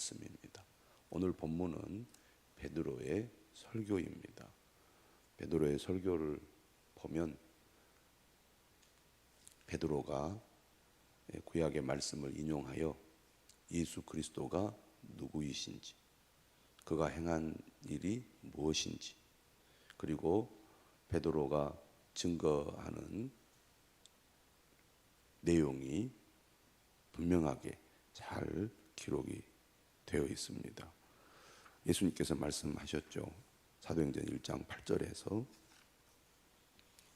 말씀입니다. 오늘 본문은 베드로의 설교입니다. 베드로의 설교를 보면 베드로가 구약의 말씀을 인용하여 예수 그리스도가 누구이신지, 그가 행한 일이 무엇인지, 그리고 베드로가 증거하는 내용이 분명하게 잘 기록이 되어 있습니다. 예수님께서 말씀하셨죠. 사도행전 1장 8절에서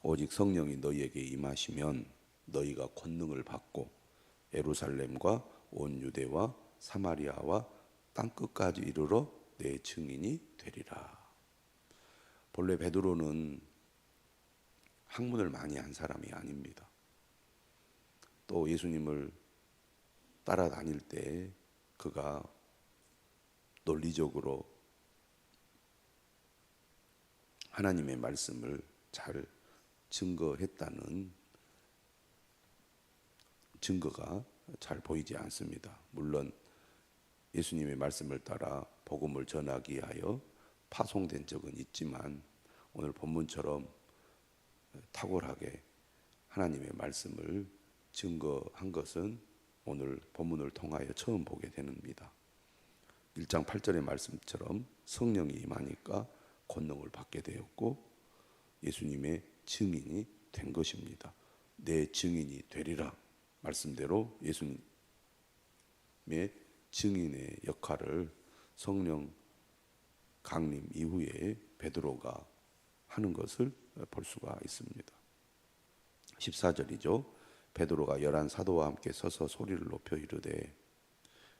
오직 성령이 너희에게 임하시면 너희가 권능을 받고 예루살렘과 온 유대와 사마리아와 땅끝까지 이르러 내 증인이 되리라. 본래 베드로는 학문을 많이 한 사람이 아닙니다. 또 예수님을 따라다닐 때 그가 논리적으로 하나님의 말씀을 잘 증거했다는 증거가 잘 보이지 않습니다. 물론 예수님의 말씀을 따라 복음을 전하기 위하여 파송된 적은 있지만 오늘 본문처럼 탁월하게 하나님의 말씀을 증거한 것은 오늘 본문을 통하여 처음 보게 됩니다. 1장 8절의 말씀처럼 성령이 임하니까 권능을 받게 되었고 예수님의 증인이 된 것입니다. 내 증인이 되리라 말씀대로 예수님의 증인의 역할을 성령 강림 이후에 베드로가 하는 것을 볼 수가 있습니다. 14절이죠. 베드로가 11 사도와 함께 서서 소리를 높여 이르되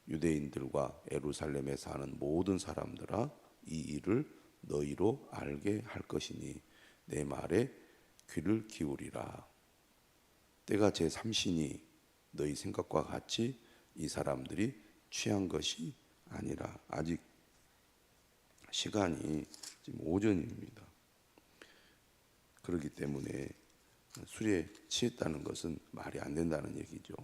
유대인들과 예루살렘에 사는 모든 사람들아 이 일을 너희로 알게 할 것이니 내 말에 귀를 기울이라. 때가 제 삼시니 너희 생각과 같이 이 사람들이 취한 것이 아니라. 아직 시간이 지금 오전입니다. 그렇기 때문에 술에 취했다는 것은 말이 안 된다는 얘기죠.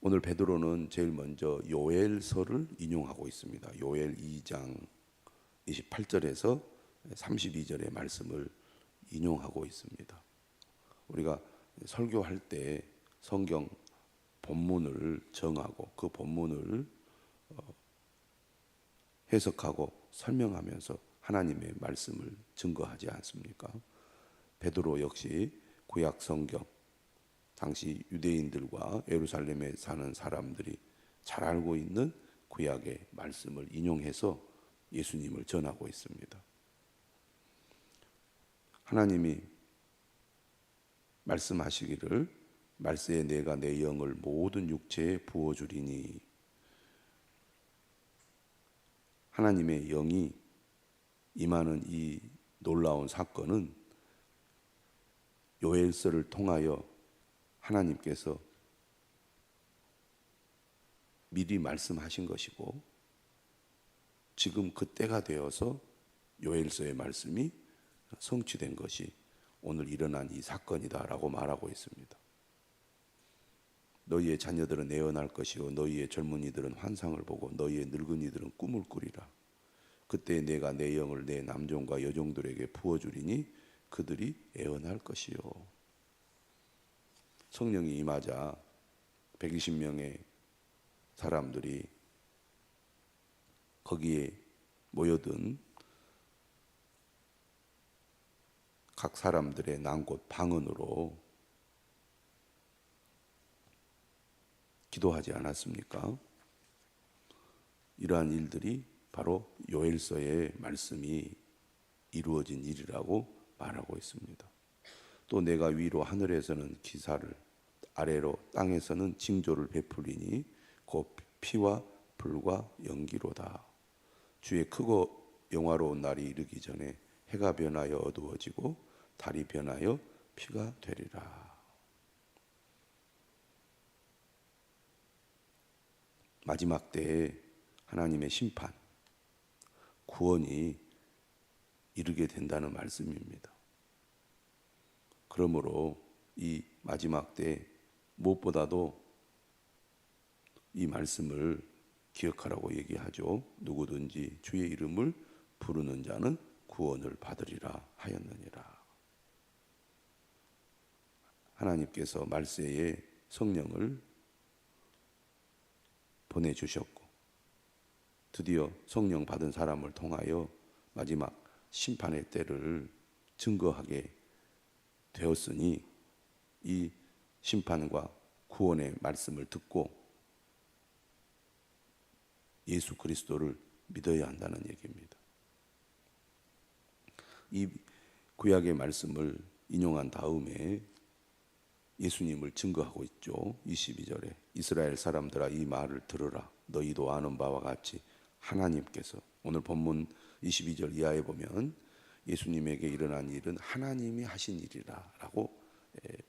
오늘 베드로는 제일 먼저 요엘서를 인용하고 있습니다. 요엘 2장 28절에서 32절의 말씀을 인용하고 있습니다. 우리가 설교할 때 성경 본문을 정하고 그 본문을 해석하고 설명하면서 하나님의 말씀을 증거하지 않습니까? 베드로 역시 구약 성경, 당시 유대인들과 예루살렘에 사는 사람들이 잘 알고 있는 구약의 말씀을 인용해서 예수님을 전하고 있습니다. 하나님이 말씀하시기를 말세에 내가 내 영을 모든 육체에 부어주리니. 하나님의 영이 임하는 이 놀라운 사건은 요엘서를 통하여 하나님께서 미리 말씀하신 것이고 지금 그 때가 되어서 요엘서의 말씀이 성취된 것이 오늘 일어난 이 사건이다라고 말하고 있습니다. 너희의 자녀들은 애언할 것이요 너희의 젊은이들은 환상을 보고 너희의 늙은이들은 꿈을 꾸리라. 그때 내가 내 영을 내 남종과 여종들에게 부어주리니 그들이 애언할 것이요. 성령이 임하자 120명의 사람들이 거기에 모여든 각 사람들의 난곳 방언으로 기도하지 않았습니까? 이러한 일들이 바로 요엘서의 말씀이 이루어진 일이라고 말하고 있습니다. 또 내가 위로 하늘에서는 기사를 아래로 땅에서는 징조를 베풀리니 곧 피와 불과 연기로다. 주의 크고 영화로운 날이 이르기 전에 해가 변하여 어두워지고 달이 변하여 피가 되리라. 마지막 때에 하나님의 심판, 구원이 이르게 된다는 말씀입니다. 그러므로 이 마지막 때 무엇보다도 이 말씀을 기억하라고 얘기하죠. 누구든지 주의 이름을 부르는 자는 구원을 받으리라 하였느니라. 하나님께서 말세에 성령을 보내주셨고 드디어 성령 받은 사람을 통하여 마지막 심판의 때를 증거하게 되었으니 이 심판과 구원의 말씀을 듣고 예수 그리스도를 믿어야 한다는 얘기입니다. 이 구약의 말씀을 인용한 다음에 예수님을 증거하고 있죠. 22절에 이스라엘 사람들아 이 말을 들으라. 너희도 아는 바와 같이 하나님께서, 오늘 본문 22절 이하에 보면 예수님에게 일어난 일은 하나님이 하신 일이라 라고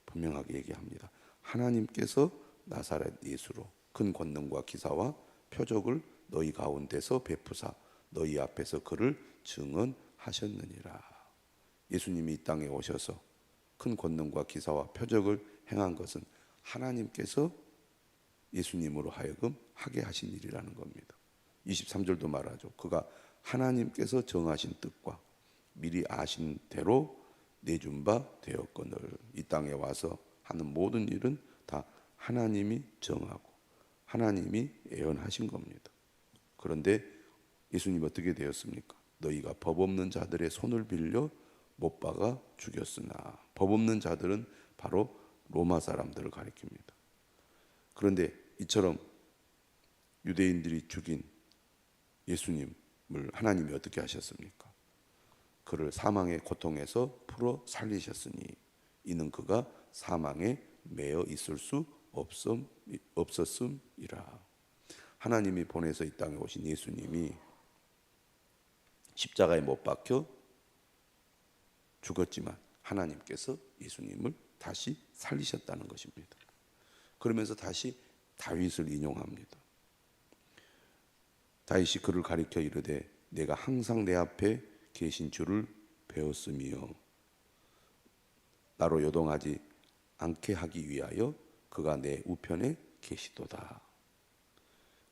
분명하게 얘기합니다. 하나님께서 나사렛 예수로 큰 권능과 기사와 표적을 너희 가운데서 베푸사 너희 앞에서 그를 증언하셨느니라. 예수님이 이 땅에 오셔서 큰 권능과 기사와 표적을 행한 것은 하나님께서 예수님으로 하여금 하게 하신 일이라는 겁니다. 23절도 말하죠. 그가 하나님께서 정하신 뜻과 미리 아신 대로 내준 바 되었거늘. 이 땅에 와서 하는 모든 일은 다 하나님이 정하고 하나님이 예언하신 겁니다. 그런데 예수님 어떻게 되었습니까? 너희가 법 없는 자들의 손을 빌려 못 박아 죽였으나. 법 없는 자들은 바로 로마 사람들을 가리킵니다. 그런데 이처럼 유대인들이 죽인 예수님을 하나님이 어떻게 하셨습니까? 그를 사망의 고통에서 풀어 살리셨으니 이는 그가 사망에 매여 있을 수 없었음이라. 하나님이 보내서 이 땅에 오신 예수님이 십자가에 못 박혀 죽었지만 하나님께서 예수님을 다시 살리셨다는 것입니다. 그러면서 다시 다윗을 인용합니다. 다윗이 그를 가리켜 이르되 내가 항상 내 앞에 계신 줄을 배웠으며 나로 요동하지 않게 하기 위하여 그가 내 우편에 계시도다.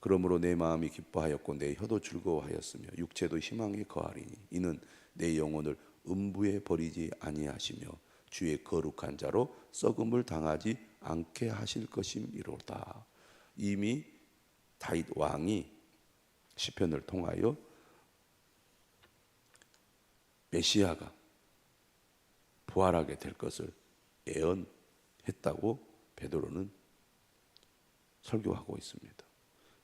그러므로 내 마음이 기뻐하였고 내 혀도 즐거워하였으며 육체도 희망이 거하리니 이는 내 영혼을 음부에 버리지 아니하시며 주의 거룩한 자로 썩음을 당하지 않게 하실 것임이로다. 이미 다윗 왕이 시편을 통하여 메시아가 부활하게 될 것을 예언했다고 베드로는 설교하고 있습니다.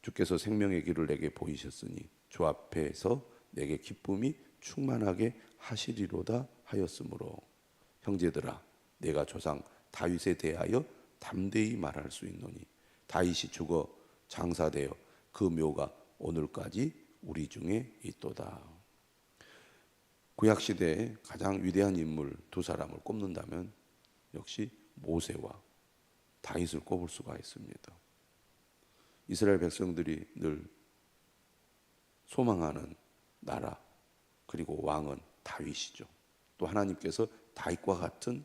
주께서 생명의 길을 내게 보이셨으니 주 앞에서 내게 기쁨이 충만하게 하시리로다 하였으므로 형제들아 내가 조상 다윗에 대하여 담대히 말할 수 있노니 다윗이 죽어 장사되어 그 묘가 오늘까지 우리 중에 있도다. 구약시대에 가장 위대한 인물 두 사람을 꼽는다면 역시 모세와 다윗을 꼽을 수가 있습니다. 이스라엘 백성들이 늘 소망하는 나라 그리고 왕은 다윗이죠. 또 하나님께서 다윗과 같은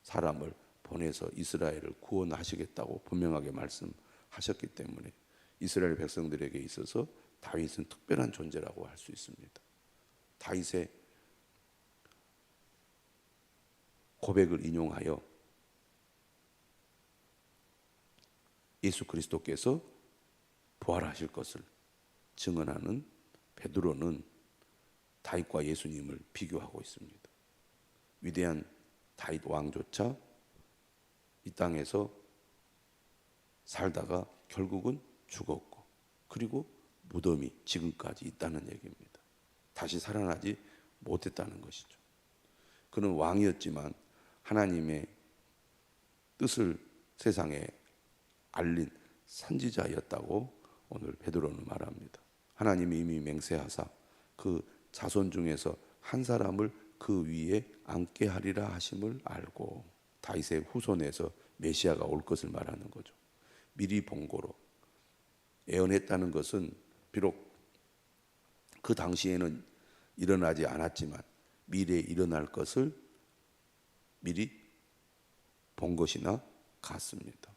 사람을 보내서 이스라엘을 구원하시겠다고 분명하게 말씀하셨기 때문에 이스라엘 백성들에게 있어서 다윗은 특별한 존재라고 할 수 있습니다. 다윗의 고백을 인용하여 예수 그리스도께서 부활하실 것을 증언하는 베드로는 다윗과 예수님을 비교하고 있습니다. 위대한 다윗 왕조차 이 땅에서 살다가 결국은 죽었고 그리고 무덤이 지금까지 있다는 얘기입니다. 다시 살아나지 못했다는 것이죠. 그는 왕이었지만 하나님의 뜻을 세상에 알린 선지자였다고 오늘 베드로는 말합니다. 하나님이 이미 맹세하사 그 자손 중에서 한 사람을 그 위에 앉게 하리라 하심을 알고 다윗의 후손에서 메시아가 올 것을 말하는 거죠. 미리 본고로 예언했다는 것은 비록 그 당시에는 일어나지 않았지만 미래에 일어날 것을 미리 본 것이나 같습니다.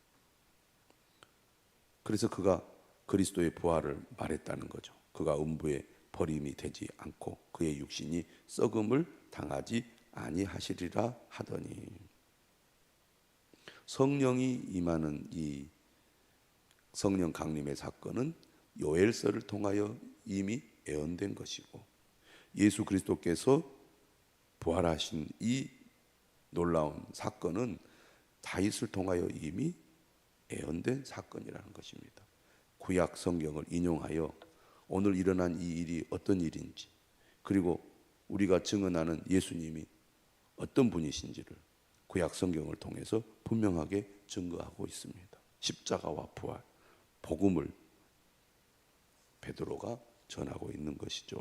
그래서 그가 그리스도의 부활을 말했다는 거죠. 그가 음부에 버림이 되지 않고 그의 육신이 썩음을 당하지 아니하시리라 하더니, 성령이 임하는 이 성령 강림의 사건은 요엘서를 통하여 이미 예언된 것이고, 예수 그리스도께서 부활하신 이 놀라운 사건은 다윗을 통하여 이미 예언된 사건이라는 것입니다. 구약 성경을 인용하여 오늘 일어난 이 일이 어떤 일인지, 그리고 우리가 증언하는 예수님이 어떤 분이신지를 구약 성경을 통해서 분명하게 증거하고 있습니다. 십자가와 부활, 복음을 베드로가 전하고 있는 것이죠.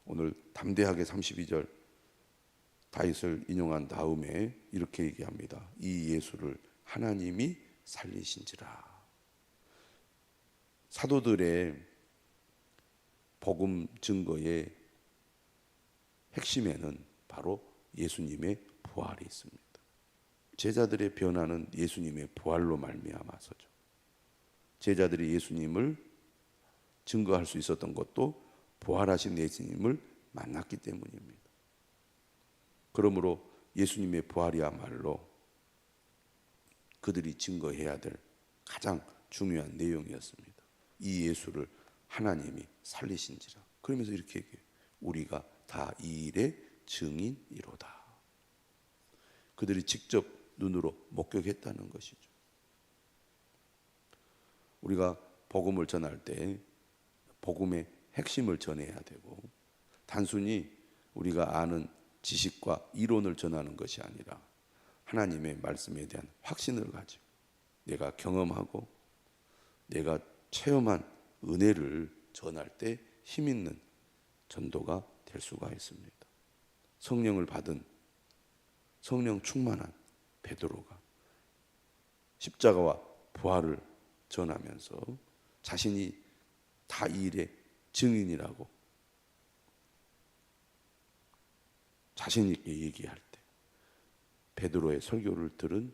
오늘 담대하게 32절 다윗을 인용한 다음에 이렇게 얘기합니다. 이 예수를 하나님이 살리신지라. 사도들의 복음 증거의 핵심에는 바로 예수님의 부활이 있습니다. 제자들의 변화는 예수님의 부활로 말미암아서죠. 제자들이 예수님을 증거할 수 있었던 것도 부활하신 예수님을 만났기 때문입니다. 그러므로 예수님의 부활이야말로 그들이 증거해야 될 가장 중요한 내용이었습니다. 이 예수를 하나님이 살리신지라. 그러면서 이렇게 얘기해요. 우리가 다 이 일의 증인이로다. 그들이 직접 눈으로 목격했다는 것이죠. 우리가 복음을 전할 때 복음의 핵심을 전해야 되고, 단순히 우리가 아는 지식과 이론을 전하는 것이 아니라 하나님의 말씀에 대한 확신을 가지고 내가 경험하고 내가 체험한 은혜를 전할 때 힘있는 전도가 될 수가 있습니다. 성령을 받은, 성령 충만한 베드로가 십자가와 부활을 전하면서 자신이 다 이 일의 증인이라고 자신 있게 얘기할 때 베드로의 설교를 들은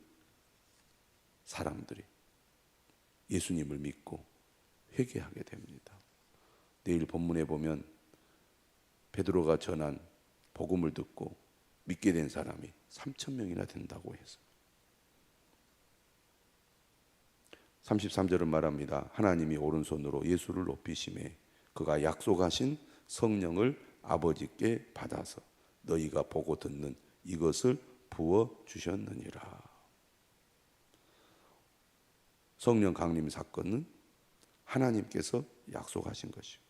사람들이 예수님을 믿고 회개하게 됩니다. 내일 본문에 보면 베드로가 전한 복음을 듣고 믿게 된 사람이 3,000명이나 된다고 해서 33절은 말합니다. 하나님이 오른손으로 예수를 높이심에 그가 약속하신 성령을 아버지께 받아서 너희가 보고 듣는 이것을 부어 주셨느니라. 성령 강림 사건은 하나님께서 약속하신 것이고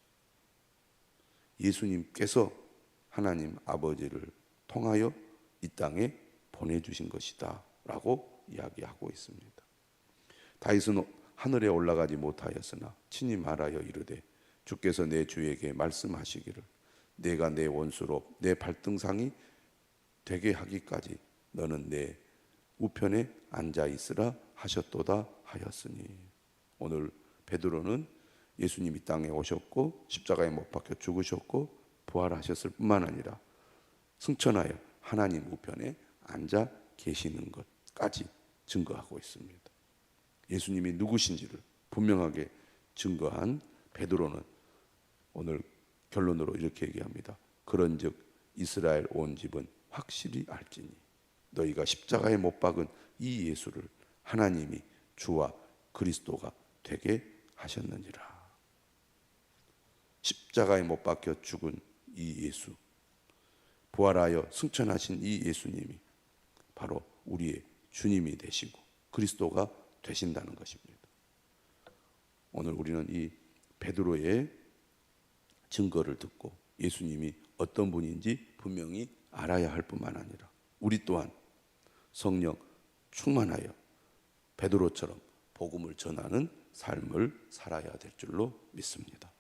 예수님께서 하나님 아버지를 통하여 이 땅에 보내주신 것이다 라고 이야기하고 있습니다. 다윗은 하늘에 올라가지 못하였으나 친히 말하여 이르되 주께서 내 주에게 말씀하시기를 내가 내 원수로 내 발등상이 되게 하기까지 너는 내 우편에 앉아 있으라 하셨도다 하였으니, 오늘 베드로는 예수님이 땅에 오셨고 십자가에 못 박혀 죽으셨고 부활하셨을 뿐만 아니라 승천하여 하나님 우편에 앉아 계시는 것까지 증거하고 있습니다. 예수님이 누구신지를 분명하게 증거한 베드로는 오늘 결론으로 이렇게 얘기합니다. 그런즉 이스라엘 온 집은 확실히 알지니 너희가 십자가에 못 박은 이 예수를 하나님이 주와 그리스도가 되게 하셨느니라. 십자가에 못 박혀 죽은 이 예수, 부활하여 승천하신 이 예수님이 바로 우리의 주님이 되시고 그리스도가 되신다는 것입니다. 오늘 우리는 이 베드로의 증거를 듣고 예수님이 어떤 분인지 분명히 알아야 할 뿐만 아니라 우리 또한 성령 충만하여 베드로처럼 복음을 전하는 삶을 살아야 될 줄로 믿습니다.